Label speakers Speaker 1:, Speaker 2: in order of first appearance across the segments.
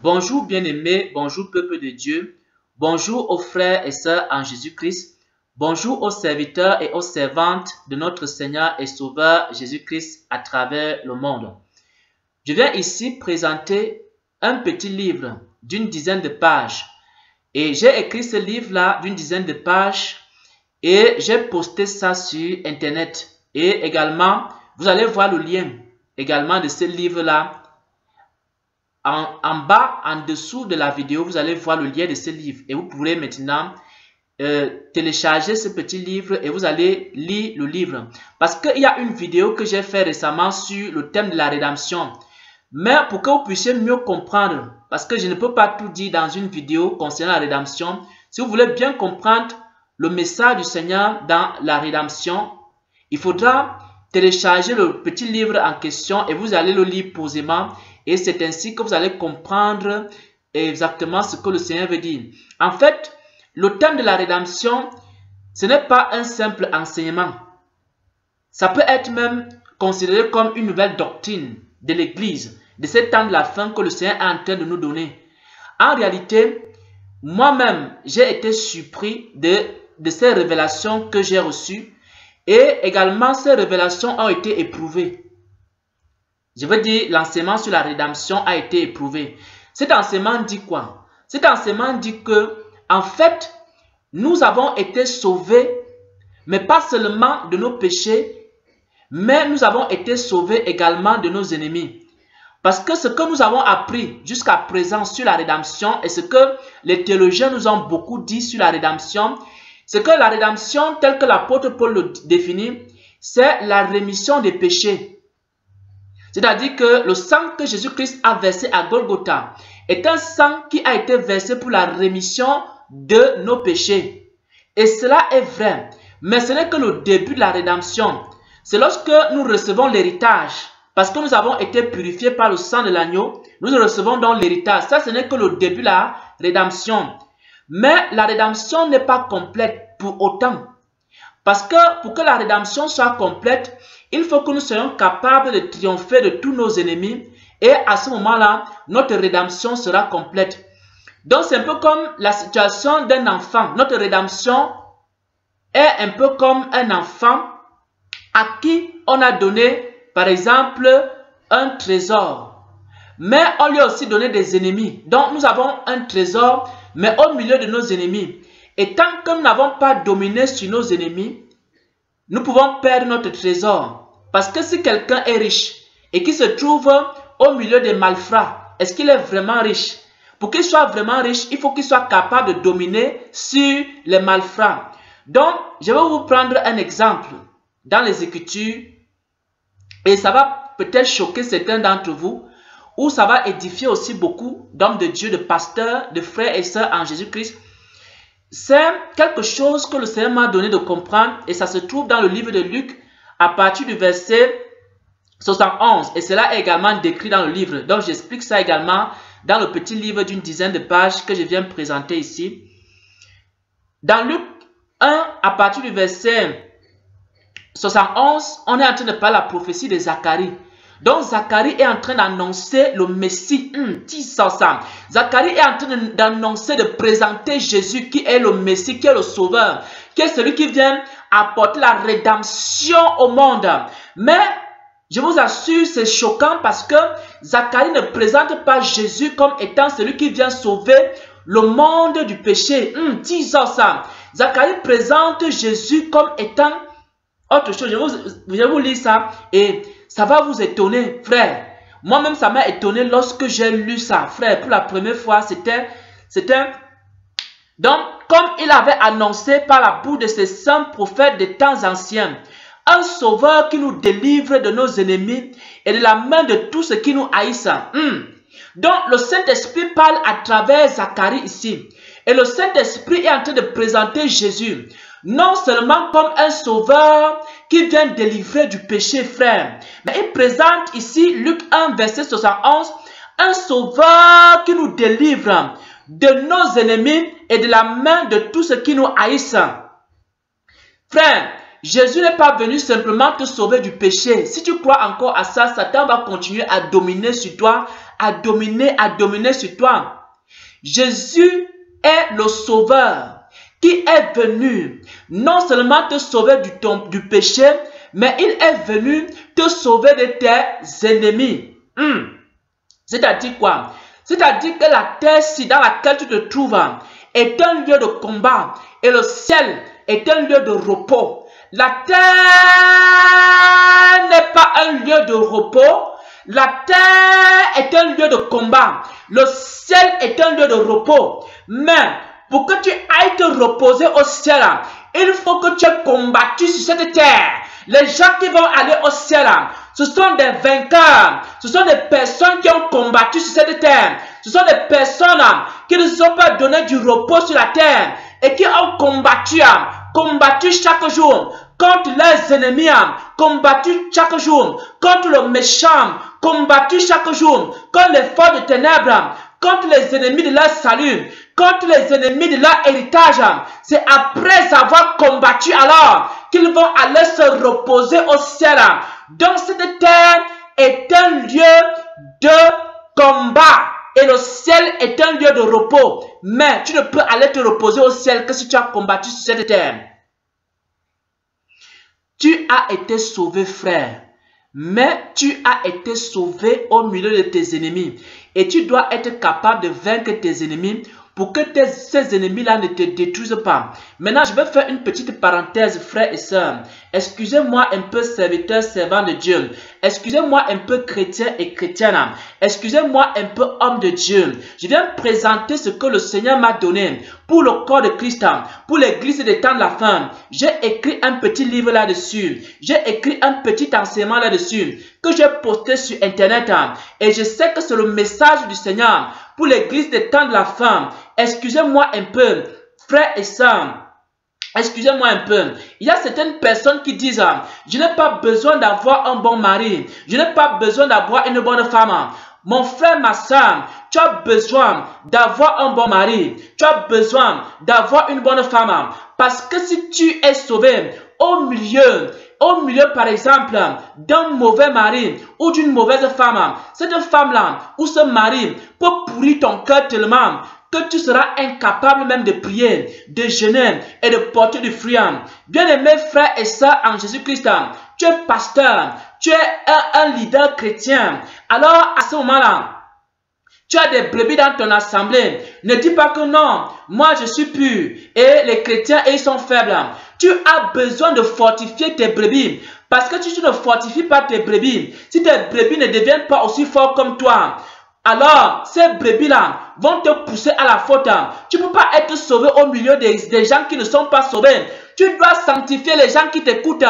Speaker 1: Bonjour bien-aimés, bonjour peuple de Dieu, bonjour aux frères et sœurs en Jésus-Christ, bonjour aux serviteurs et aux servantes de notre Seigneur et Sauveur Jésus-Christ à travers le monde. Je viens ici présenter un petit livre d'une dizaine de pages et j'ai écrit ce livre-là d'une dizaine de pages et j'ai posté ça sur Internet et également vous allez voir le lien également de ce livre-là. En bas, en dessous de la vidéo, vous allez voir le lien de ce livre et vous pourrez maintenant télécharger ce petit livre et vous allez lire le livre. Parce qu'il y a une vidéo que j'ai fait récemment sur le thème de la rédemption. Mais pour que vous puissiez mieux comprendre, parce que je ne peux pas tout dire dans une vidéo concernant la rédemption, si vous voulez bien comprendre le message du Seigneur dans la rédemption, il faudra télécharger le petit livre en question et vous allez le lire posément. Et c'est ainsi que vous allez comprendre exactement ce que le Seigneur veut dire. En fait, le thème de la rédemption, ce n'est pas un simple enseignement. Ça peut être même considéré comme une nouvelle doctrine de l'Église, de ce temps de la fin que le Seigneur est en train de nous donner. En réalité, moi-même, j'ai été surpris de ces révélations que j'ai reçues et également ces révélations ont été éprouvées. Je veux dire, l'enseignement sur la rédemption a été éprouvé. Cet enseignement dit quoi? Cet enseignement dit que, en fait, nous avons été sauvés, mais pas seulement de nos péchés, mais nous avons été sauvés également de nos ennemis. Parce que ce que nous avons appris jusqu'à présent sur la rédemption et ce que les théologiens nous ont beaucoup dit sur la rédemption, c'est que la rédemption, telle que l'apôtre Paul le définit, c'est la rémission des péchés. C'est-à-dire que le sang que Jésus-Christ a versé à Golgotha est un sang qui a été versé pour la rémission de nos péchés. Et cela est vrai. Mais ce n'est que le début de la rédemption. C'est lorsque nous recevons l'héritage. Parce que nous avons été purifiés par le sang de l'agneau. Nous recevons donc l'héritage. Ça, ce n'est que le début de la rédemption. Mais la rédemption n'est pas complète pour autant. Parce que pour que la rédemption soit complète, il faut que nous soyons capables de triompher de tous nos ennemis et à ce moment-là, notre rédemption sera complète. Donc c'est un peu comme la situation d'un enfant. Notre rédemption est un peu comme un enfant à qui on a donné, par exemple, un trésor. Mais on lui a aussi donné des ennemis. Donc nous avons un trésor, mais au milieu de nos ennemis. Et tant que nous n'avons pas dominé sur nos ennemis, nous pouvons perdre notre trésor. Parce que si quelqu'un est riche et qui se trouve au milieu des malfrats, est-ce qu'il est vraiment riche? Pour qu'il soit vraiment riche, il faut qu'il soit capable de dominer sur les malfrats. Donc, je vais vous prendre un exemple dans les Écritures et ça va peut-être choquer certains d'entre vous ou ça va édifier aussi beaucoup d'hommes de Dieu, de pasteurs, de frères et sœurs en Jésus-Christ. C'est quelque chose que le Seigneur m'a donné de comprendre et ça se trouve dans le livre de Luc à partir du verset 71 et cela est également décrit dans le livre. Donc j'explique ça également dans le petit livre d'une dizaine de pages que je viens présenter ici. Dans Luc 1 à partir du verset 71, on est en train de parler de la prophétie de Zacharie. Donc Zacharie est en train d'annoncer le Messie. Zacharie est en train d'annoncer, de présenter Jésus qui est le Messie, qui est le Sauveur, qui est celui qui vient apporter la rédemption au monde. Mais je vous assure, c'est choquant parce que Zacharie ne présente pas Jésus comme étant celui qui vient sauver le monde du péché. Zacharie présente Jésus comme étant autre chose. Je vais vous lire ça et ça va vous étonner, frère. Moi-même, ça m'a étonné lorsque j'ai lu ça, frère. Pour la première fois, c'était... Donc, comme il avait annoncé par la bouche de ses saints prophètes des temps anciens, un sauveur qui nous délivre de nos ennemis et de la main de tous ceux qui nous haïssent. Donc, le Saint-Esprit parle à travers Zacharie ici. Et le Saint-Esprit est en train de présenter Jésus, non seulement comme un sauveur qui vient délivrer du péché, frère, mais il présente ici, Luc 1, verset 71, un sauveur qui nous délivre de nos ennemis et de la main de tous ceux qui nous haïssent. Frère, Jésus n'est pas venu simplement te sauver du péché. Si tu crois encore à ça, Satan va continuer à dominer sur toi, à dominer sur toi. Jésus est le sauveur qui est venu non seulement te sauver du péché, mais il est venu te sauver de tes ennemis. C'est-à-dire quoi? C'est-à-dire que la terre-ci dans laquelle tu te trouves est un lieu de combat et le ciel est un lieu de repos. La terre n'est pas un lieu de repos. La terre est un lieu de combat. Le ciel est un lieu de repos. Mais pour que tu ailles te reposer au ciel, il faut que tu aies combattu sur cette terre. Les gens qui vont aller au ciel, ce sont des vainqueurs. Ce sont des personnes qui ont combattu sur cette terre. Ce sont des personnes qui ne se sont pas donné du repos sur la terre et qui ont combattu chaque jour contre leurs ennemis, combattu chaque jour contre le méchant, combattu chaque jour contre les forces de ténèbres, contre les ennemis de leur salut, contre les ennemis de leur héritage. C'est après avoir combattu alors qu'ils vont aller se reposer au ciel. Donc cette terre est un lieu de combat et le ciel est un lieu de repos. Mais tu ne peux aller te reposer au ciel que si tu as combattu sur cette terre. Tu as été sauvé, frère. Mais tu as été sauvé au milieu de tes ennemis. Et tu dois être capable de vaincre tes ennemis pour que ces ennemis-là ne te détruisent pas. Maintenant, je vais faire une petite parenthèse, frères et sœurs. Excusez-moi un peu, serviteur, servant de Dieu. Excusez-moi un peu, chrétien et chrétienne. Excusez-moi un peu, homme de Dieu. Je viens présenter ce que le Seigneur m'a donné pour le corps de Christ, pour l'église des temps de la fin. J'ai écrit un petit livre là-dessus. J'ai écrit un petit enseignement là-dessus que j'ai posté sur Internet. Et je sais que c'est le message du Seigneur pour l'église des temps de la fin. Excusez-moi un peu, frères et sœurs. Excusez-moi un peu. Il y a certaines personnes qui disent je n'ai pas besoin d'avoir un bon mari. Je n'ai pas besoin d'avoir une bonne femme. Mon frère, ma soeur, tu as besoin d'avoir un bon mari. Tu as besoin d'avoir une bonne femme. Parce que si tu es sauvé au milieu par exemple d'un mauvais mari ou d'une mauvaise femme, cette femme-là ou ce mari peut pourrir ton cœur tellement que tu seras incapable même de prier, de jeûner et de porter du fruit. Bien-aimés frères et sœurs en Jésus-Christ, tu es pasteur, tu es un leader chrétien. Alors à ce moment-là, tu as des brebis dans ton assemblée. Ne dis pas que non, moi je suis pur et les chrétiens ils sont faibles. Tu as besoin de fortifier tes brebis. Parce que si tu ne fortifies pas tes brebis, si tes brebis ne deviennent pas aussi forts comme toi, alors ces brebis-là vont te pousser à la faute. Tu ne peux pas être sauvé au milieu des gens qui ne sont pas sauvés. Tu dois sanctifier les gens qui t'écoutent.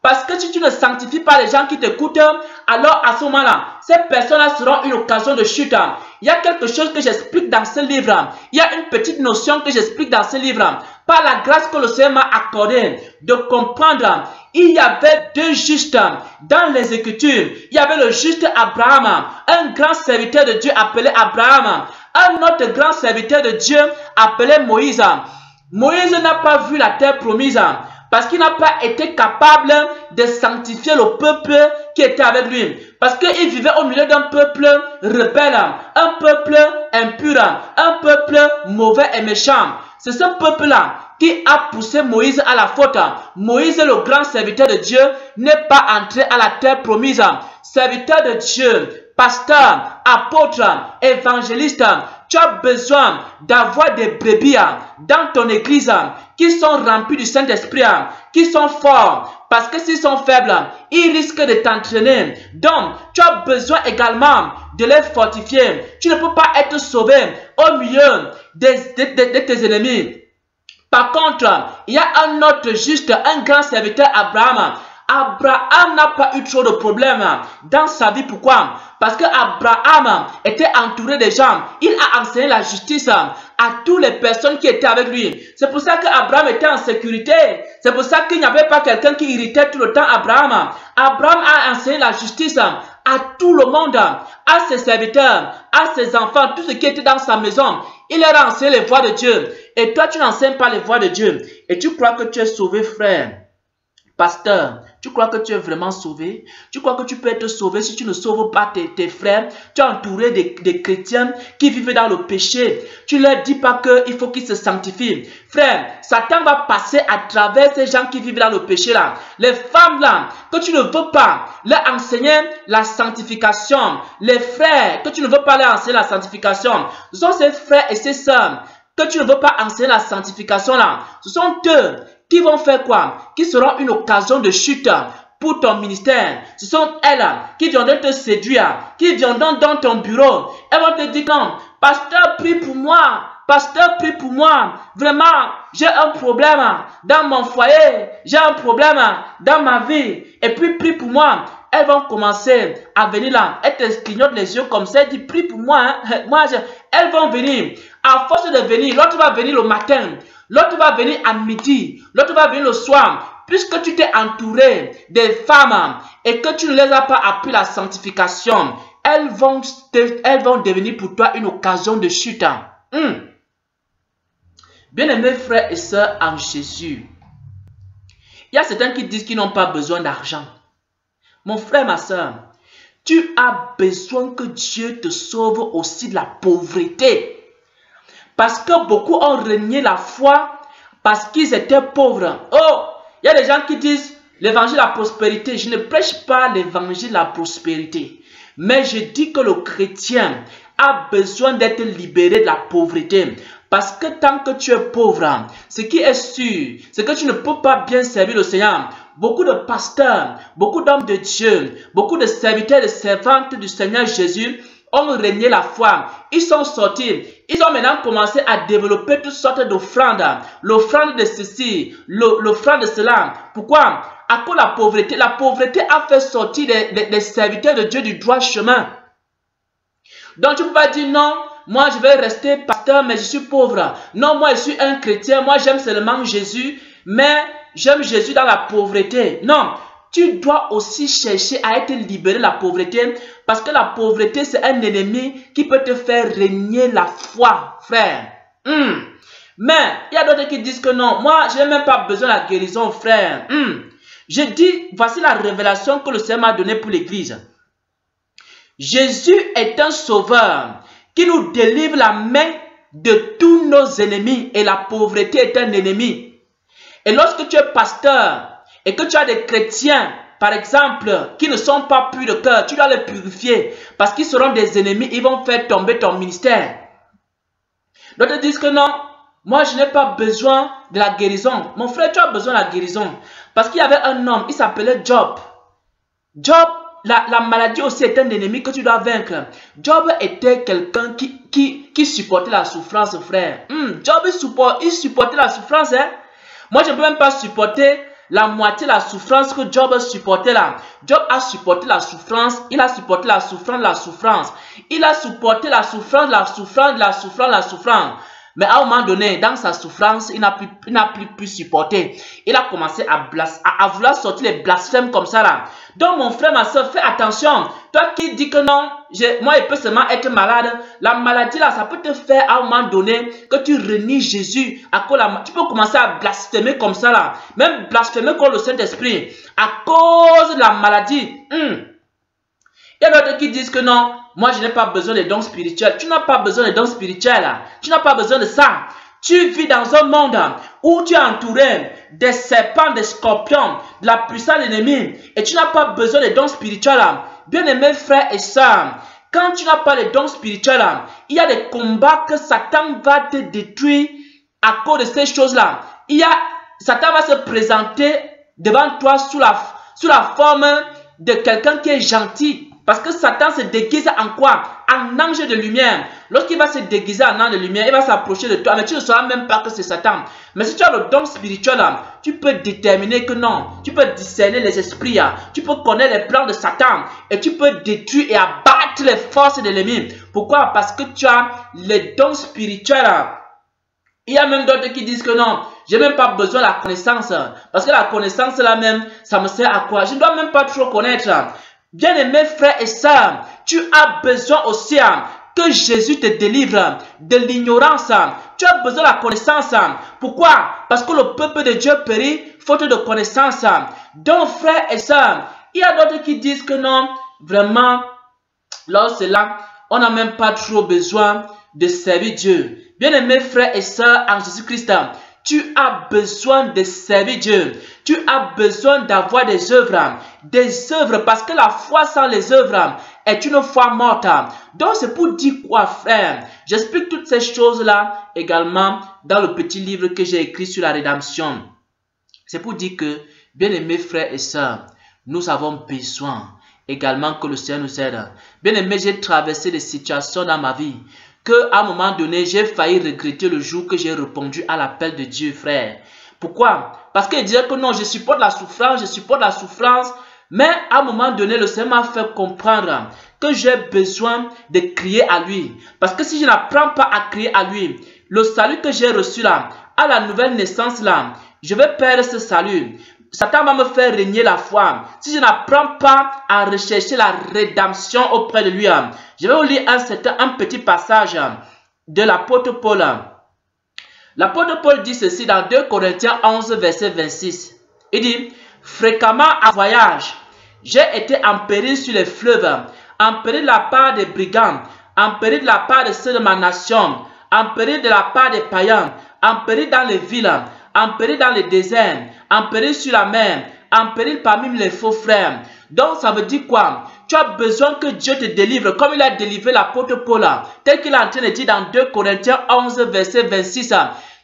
Speaker 1: Parce que si tu ne sanctifies pas les gens qui t'écoutent, alors à ce moment-là, ces personnes-là seront une occasion de chute. Il y a quelque chose que j'explique dans ce livre. Il y a une petite notion que j'explique dans ce livre. Par la grâce que le Seigneur m'a accordée de comprendre, il y avait deux justes dans les Écritures. Il y avait le juste Abraham, un grand serviteur de Dieu appelé Abraham. Un autre grand serviteur de Dieu appelé Moïse. Moïse n'a pas vu la terre promise. Parce qu'il n'a pas été capable de sanctifier le peuple qui était avec lui. Parce qu'il vivait au milieu d'un peuple rebelle, un peuple impur, un peuple mauvais et méchant. C'est ce peuple-là qui a poussé Moïse à la faute. Moïse, le grand serviteur de Dieu, n'est pas entré à la terre promise. Serviteur de Dieu, pasteur, apôtre, évangéliste, tu as besoin d'avoir des brebis dans ton église qui sont remplis du Saint-Esprit, qui sont forts. Parce que s'ils sont faibles, ils risquent de t'entraîner. Donc, tu as besoin également de les fortifier. Tu ne peux pas être sauvé au milieu de tes ennemis. Par contre, il y a un autre juste, un grand serviteur, Abraham. Abraham n'a pas eu trop de problèmes dans sa vie. Pourquoi? Parce que Abraham était entouré de gens. Il a enseigné la justice à toutes les personnes qui étaient avec lui. C'est pour ça qu'Abraham était en sécurité. C'est pour ça qu'il n'y avait pas quelqu'un qui irritait tout le temps Abraham. Abraham a enseigné la justice à tout le monde, à ses serviteurs, à ses enfants, tout ce qui était dans sa maison. Il leur a enseigné les voies de Dieu. Et toi, tu n'enseignes pas les voies de Dieu. Et tu crois que tu es sauvé, frère. Pasteur, tu crois que tu es vraiment sauvé? Tu crois que tu peux être sauvé si tu ne sauves pas tes frères? Tu es entouré des chrétiens qui vivent dans le péché. Tu ne leur dis pas qu'il faut qu'ils se sanctifient. Frère, Satan va passer à travers ces gens qui vivent dans le péché là. Les femmes là, que tu ne veux pas leur enseigner la sanctification. Les frères, que tu ne veux pas leur enseigner la sanctification. Ce sont ces frères et ces sœurs que tu ne veux pas enseigner la sanctification là. Ce sont eux qui vont faire quoi? Qui seront une occasion de chute pour ton ministère. Ce sont elles qui viendront te séduire, qui viendront dans ton bureau. Elles vont te dire non, pasteur, prie pour moi. Pasteur, prie pour moi. Vraiment, j'ai un problème dans mon foyer. J'ai un problème dans ma vie. Et puis, prie pour moi. Elles vont commencer à venir là. Elles te clignotent les yeux comme ça. Elles disent, prie pour moi. Elles vont venir. À force de venir, l'autre va venir le matin. L'autre va venir à midi. L'autre va venir le soir. Puisque tu t'es entouré des femmes et que tu ne les as pas appris la sanctification, elles vont devenir pour toi une occasion de chute. Bien-aimés frères et sœurs en Jésus, il y a certains qui disent qu'ils n'ont pas besoin d'argent. Mon frère, ma sœur, tu as besoin que Dieu te sauve aussi de la pauvreté. Parce que beaucoup ont renié la foi parce qu'ils étaient pauvres. Oh, il y a des gens qui disent l'évangile de la prospérité. Je ne prêche pas l'évangile de la prospérité. Mais je dis que le chrétien a besoin d'être libéré de la pauvreté. Parce que tant que tu es pauvre, ce qui est sûr, c'est que tu ne peux pas bien servir le Seigneur. Beaucoup de pasteurs, beaucoup d'hommes de Dieu, beaucoup de serviteurs et de servantes du Seigneur Jésus ont renié la foi. Ils sont sortis. Ils ont maintenant commencé à développer toutes sortes d'offrandes. L'offrande de ceci, l'offrande de cela. Pourquoi? À cause de la pauvreté. La pauvreté a fait sortir des serviteurs de Dieu du droit chemin. Donc tu ne peux pas dire non, moi je vais rester pasteur mais je suis pauvre. Non, moi je suis un chrétien, moi j'aime seulement Jésus, mais j'aime Jésus dans la pauvreté. Non, tu dois aussi chercher à être libéré de la pauvreté parce que la pauvreté c'est un ennemi qui peut te faire régner la foi, frère. Mais il y a d'autres qui disent que non, moi je n'ai même pas besoin de la guérison, frère. Je dis, voici la révélation que le Seigneur m'a donnée pour l'église. Jésus est un sauveur qui nous délivre la main de tous nos ennemis et la pauvreté est un ennemi. Et lorsque tu es pasteur et que tu as des chrétiens, par exemple, qui ne sont pas purs de cœur, tu dois les purifier parce qu'ils seront des ennemis, ils vont faire tomber ton ministère. D'autres disent que non, moi je n'ai pas besoin de la guérison. Mon frère, tu as besoin de la guérison parce qu'il y avait un homme, il s'appelait Job. Job, la maladie aussi est un ennemi que tu dois vaincre. Job était quelqu'un qui supportait la souffrance, frère. Job, il supportait la souffrance. Moi, je ne peux même pas supporter la moitié de la souffrance que Job supportait là. Job a supporté la souffrance, il a supporté la souffrance, la souffrance. Il a supporté la souffrance, la souffrance, la souffrance, la souffrance. Mais à un moment donné, dans sa souffrance, il n'a plus pu supporter. Il a commencé à vouloir sortir les blasphèmes comme ça là. Donc mon frère, ma soeur, fais attention. Toi qui dis que non, moi il peut seulement être malade. La maladie là, ça peut te faire à un moment donné que tu renies Jésus. Tu peux commencer à blasphémer comme ça là. Même blasphémer contre le Saint-Esprit. À cause de la maladie. Il y a d'autres qui disent que non, moi je n'ai pas besoin des dons spirituels. Tu n'as pas besoin des dons spirituels. Tu n'as pas besoin de ça. Tu vis dans un monde où tu es entouré des serpents, des scorpions, de la puissance de l'ennemi. Et tu n'as pas besoin des dons spirituels. Bien-aimés frères et sœurs, quand tu n'as pas les dons spirituels, il y a des combats que Satan va te détruire à cause de ces choses-là. Satan va se présenter devant toi sous la forme de quelqu'un qui est gentil. Parce que Satan se déguise en quoi? En ange de lumière. Lorsqu'il va se déguiser en ange de lumière, il va s'approcher de toi. Mais tu ne sauras même pas que c'est Satan. Mais si tu as le don spirituel, tu peux déterminer que non. Tu peux discerner les esprits. Tu peux connaître les plans de Satan. Et tu peux détruire et abattre les forces de l'ennemi. Pourquoi? Parce que tu as les dons spirituels. Il y a même d'autres qui disent que non, je n'ai même pas besoin de la connaissance. Parce que la connaissance là même, ça me sert à quoi? Je ne dois même pas trop connaître. Bien-aimés frères et sœurs, tu as besoin aussi que Jésus te délivre de l'ignorance. Tu as besoin de la connaissance. Pourquoi? Parce que le peuple de Dieu périt faute de connaissance. Donc, frères et sœurs, il y a d'autres qui disent que non, vraiment, lors de cela, on n'a même pas trop besoin de servir Dieu. Bien-aimés frères et sœurs en Jésus-Christ, tu as besoin de servir Dieu. Tu as besoin d'avoir des œuvres. Des œuvres, parce que la foi sans les œuvres est une foi morte. Donc c'est pour dire quoi, frère? J'explique toutes ces choses-là également dans le petit livre que j'ai écrit sur la rédemption. C'est pour dire que, bien-aimés frères et sœurs, nous avons besoin également que le Seigneur nous aide. Bien-aimés, j'ai traversé des situations dans ma vie qu'à un moment donné, j'ai failli regretter le jour que j'ai répondu à l'appel de Dieu, frère. Pourquoi? Parce qu'il disait que non, je supporte la souffrance, mais à un moment donné, le Seigneur m'a fait comprendre que j'ai besoin de crier à lui. Parce que si je n'apprends pas à crier à lui, le salut que j'ai reçu là, à la nouvelle naissance là, je vais perdre ce salut. Satan va me faire régner la foi. Si je n'apprends pas à rechercher la rédemption auprès de lui, je vais vous lire un petit passage de l'apôtre Paul. L'apôtre Paul dit ceci dans 2 Corinthiens 11, verset 26. Il dit, fréquemment en voyage, j'ai été en péril sur les fleuves, en péril de la part des brigands, en péril de la part de ceux de ma nation, en péril de la part des païens, en péril dans les villes, en péril dans les déserts, en péril sur la mer, en péril parmi les faux frères. Donc ça veut dire quoi? Tu as besoin que Dieu te délivre comme il a délivré l'apôtre Paul, tel qu'il est en train de dire dans 2 Corinthiens 11, verset 26.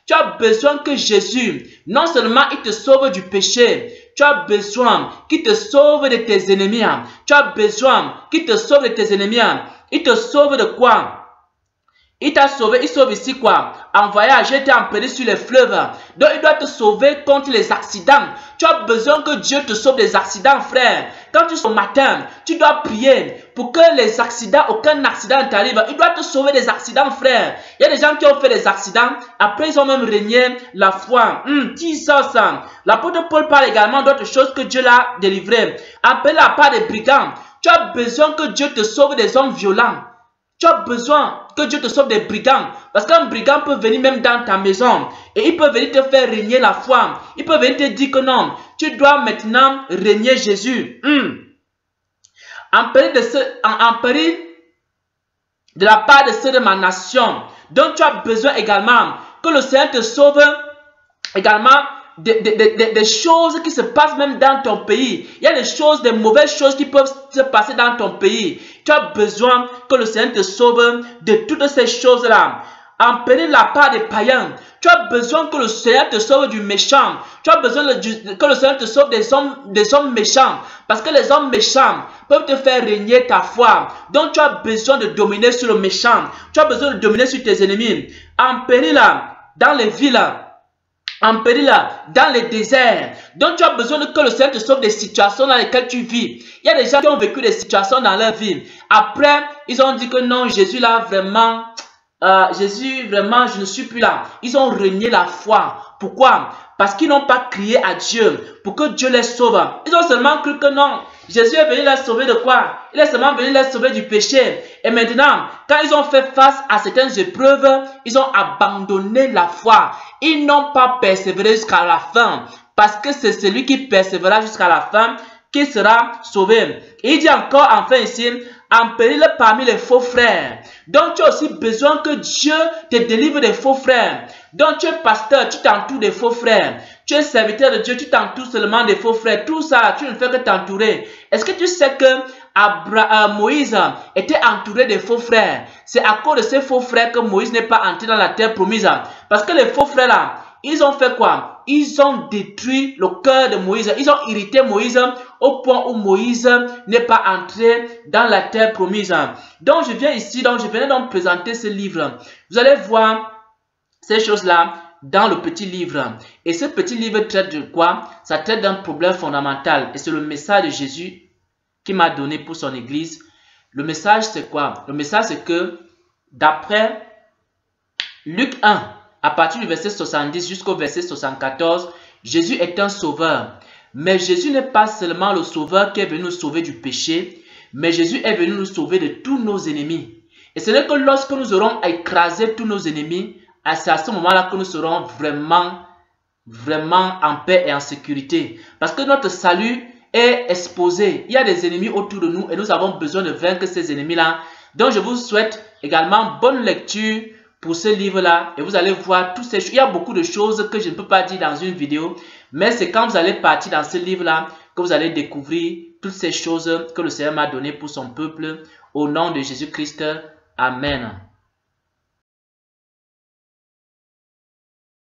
Speaker 1: Tu as besoin que Jésus, non seulement il te sauve du péché, tu as besoin qu'il te sauve de tes ennemis. Tu as besoin qu'il te sauve de tes ennemis. Il te sauve de quoi? Il t'a sauvé, il sauve ici quoi? En voyage, j'étais en péril sur les fleuves. Donc il doit te sauver contre les accidents. Tu as besoin que Dieu te sauve des accidents, frère. Quand tu sors au matin, tu dois prier pour que les accidents, aucun accident ne t'arrive. Il doit te sauver des accidents, frère. Il y a des gens qui ont fait des accidents, après ils ont même régné la foi. Qui sort ça? L'apôtre Paul parle également d'autres choses que Dieu l'a délivré. Après la part des brigands, tu as besoin que Dieu te sauve des hommes violents. Tu as besoin que Dieu te sauve des brigands. Parce qu'un brigand peut venir même dans ta maison. Et il peut venir te faire régner la foi. Il peut venir te dire que non, tu dois maintenant régner Jésus. En péril de la part de ceux de ma nation. Donc tu as besoin également que le Seigneur te sauve également des choses qui se passent même dans ton pays. Il y a des choses, des mauvaises choses qui peuvent se passer dans ton pays. Tu as besoin que le Seigneur te sauve de toutes ces choses-là. En péril de la part des païens, tu as besoin que le Seigneur te sauve du méchant. Tu as besoin que le Seigneur te sauve des hommes méchants. Parce que les hommes méchants peuvent te faire régner ta foi. Donc tu as besoin de dominer sur le méchant. Tu as besoin de dominer sur tes ennemis. En péril là, dans les villes, en péril là, dans les déserts. Donc tu as besoin que le Seigneur te sauve des situations dans lesquelles tu vis. Il y a des gens qui ont vécu des situations dans leur vie. Après, ils ont dit que non, Jésus là vraiment, je ne suis plus là. Ils ont renié la foi. Pourquoi? Parce qu'ils n'ont pas crié à Dieu pour que Dieu les sauve. Ils ont seulement cru que non, Jésus est venu les sauver de quoi? Il est seulement venu les sauver du péché. Et maintenant, quand ils ont fait face à certaines épreuves, ils ont abandonné la foi. Ils n'ont pas persévéré jusqu'à la fin. Parce que c'est celui qui persévérera jusqu'à la fin qui sera sauvé. Et il dit encore enfin ici, en péril parmi les faux frères. Donc tu as aussi besoin que Dieu te délivre des faux frères. Donc tu es pasteur, tu t'entoures des faux frères. Tu es serviteur de Dieu, tu t'entoures seulement des faux frères. Tout ça, tu ne fais que t'entourer. Est-ce que tu sais que Moïse était entouré des faux frères? C'est à cause de ces faux frères que Moïse n'est pas entré dans la terre promise. Parce que les faux frères là, ils ont fait quoi? Ils ont détruit le cœur de Moïse. Ils ont irrité Moïse au point où Moïse n'est pas entré dans la terre promise. Donc je viens ici, je venais donc présenter ce livre. Vous allez voir ces choses-là dans le petit livre. Et ce petit livre traite de quoi? Ça traite d'un problème fondamental. Et c'est le message de Jésus qui m'a donné pour son église. Le message c'est quoi? Le message c'est que d'après Luc 1, à partir du verset 70 jusqu'au verset 74, Jésus est un sauveur. Mais Jésus n'est pas seulement le sauveur qui est venu nous sauver du péché, mais Jésus est venu nous sauver de tous nos ennemis. Et ce n'est que lorsque nous aurons écrasé tous nos ennemis, c'est à ce moment-là que nous serons vraiment en paix et en sécurité. Parce que notre salut est exposé. Il y a des ennemis autour de nous et nous avons besoin de vaincre ces ennemis-là. Donc je vous souhaite également bonne lecture pour ce livre-là. Et vous allez voir toutes ces choses. Il y a beaucoup de choses que je ne peux pas dire dans une vidéo. Mais c'est quand vous allez partir dans ce livre-là que vous allez découvrir toutes ces choses que le Seigneur m'a données pour son peuple. Au nom de Jésus-Christ. Amen.